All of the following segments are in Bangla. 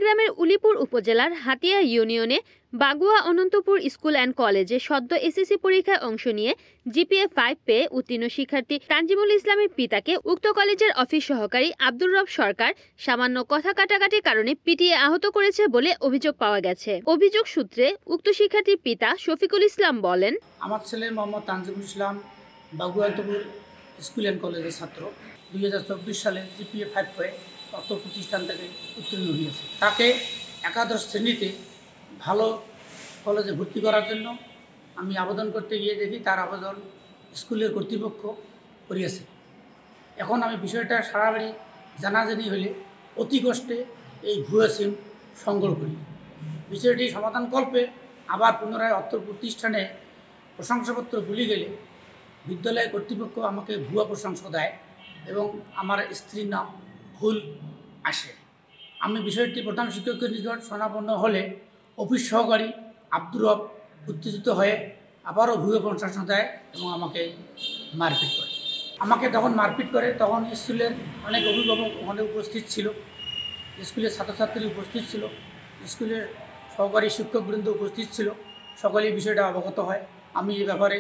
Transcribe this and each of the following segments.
কুড়িগ্রামের উলিপুর উপজেলার হাতিয়া ইউনিয়নে বাগুয়া অনন্তপুর স্কুল অ্যান্ড কলেজে সদ্য এসএসসি পরীক্ষায় অংশ নিয়ে জিপিএ 5 পেয়ে উত্তীর্ণ শিক্ষার্থী তানজিমুল ইসলামের পিতাকে উক্ত কলেজের অফিস সহকারী আব্দুর রব সরকার সামান্য কথা কাটাকাটির কারণে পিটিয়ে আহত করেছে বলে অভিযোগ পাওয়া গেছে। অভিযোগ সূত্রে উক্ত শিক্ষার্থীর পিতা শফিকুল ইসলাম বলেন, আমার ছেলে মোহাম্মদ তানজিমুল ইসলাম বাগুয়া অনন্তপুর স্কুল অ্যান্ড কলেজের ছাত্র। 2024 সালে জিপিএ 5 পেয়ে অর্থ প্রতিষ্ঠান থেকে উত্তীর্ণ হয়েছে। তাকে একাদশ শ্রেণীতে ভালো কলেজে ভর্তি করার জন্য আমি আবেদন করতে গিয়ে দেখি তার আবেদন স্কুলের কর্তৃপক্ষ করিয়েছে। এখন আমি বিষয়টা সারা বাড়ি জানাজানি হলে অতি কষ্টে এই ভুয়া সিম সংগ্রহ করি। বিষয়টি সমাধানকল্পে আবার পুনরায় অর্থ প্রতিষ্ঠানে প্রশংসাপত্র ভুলে গেলে বিদ্যালয় কর্তৃপক্ষ আমাকে ভুয়া প্রশংসা দেয় এবং আমার স্ত্রীর নাম ভুল আসে। আমি বিষয়টি প্রধান শিক্ষকের নিকট শোনাপন্ন হলে অফিস সহকারী আব্দুর রব উত্তেজিত হয়ে আবারও ভুয়া প্রশংসা দেয় এবং আমাকে মারপিট করে। আমাকে তখন মারপিট করে, তখন স্কুলের অনেক অভিভাবক ওখানে উপস্থিত ছিল, স্কুলের ছাত্রছাত্রী উপস্থিত ছিল, স্কুলের সহকারী শিক্ষকবৃন্দ উপস্থিত ছিল। সকলেই বিষয়টা অবগত হয়। আমি এই ব্যাপারে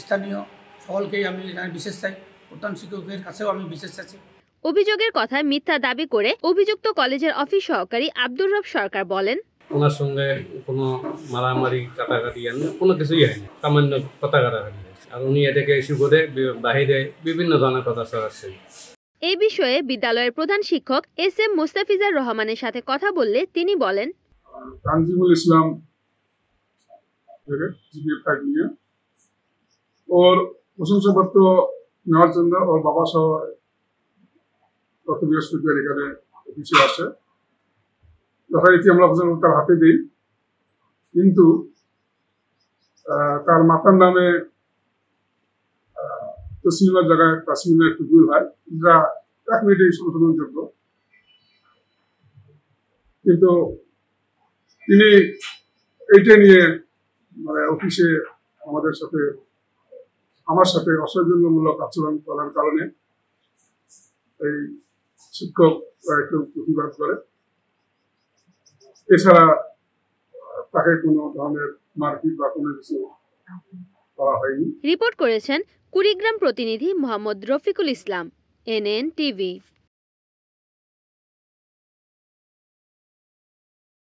স্থানীয় সকলকেই আমি বিশেষ চাই, প্রধান শিক্ষকের কাছেও আমি বিশেষ চাচ্ছি। অভিযোগের কথায় মিথ্যা দাবি করে অভিযুক্ত কলেজের অফিস সহকারী আব্দুর রব সরকার বলেন, ওনার সঙ্গে কোনো মারামারি কাটাকাটি কোনো কিছুই হয়নি, সামান্য কথা কাটাকাটি হয়েছে। আর উনি এটাকে ইস্যু করে বাহিরে বিভিন্ন ধরনের কথা ছড়াচ্ছেন। এই বিষয়ে বিদ্যালয়ের প্রধান শিক্ষক SM মোস্তাফিজার রহমানের সাথে কথা বললে তিনি বলেন, তানজিমুল ইসলাম জিপিএ 5 নিয়ে ওর প্রশংসাপত্র নেওয়ার জন্য ওর বাবা সহ গত বৃহস্পতিবার এখানে অফিসে আসে। যথারীতি আমরা তার হাতে দিই, কিন্তু তার মাতার নামে তসলিমার জায়গায় তাসলিমের একটু ভুল হয়, যা 1 মিনিটেই সংশোধনযোগ্য। কিন্তু তিনি এইটা নিয়ে অফিসে আমার সাথে অসৌজন্যমূলক আচরণ করার কারণে এই শিক্ষক একটু প্রতিবাদ করে। এছাড়া তাকে কোনো ধরনের মারপিট বা কোনো কিছু করা হয়নি। রিপোর্ট করেছেন কুড়িগ্রাম প্রতিনিধি মোহাম্মদ রফিকুল ইসলাম, NN TV।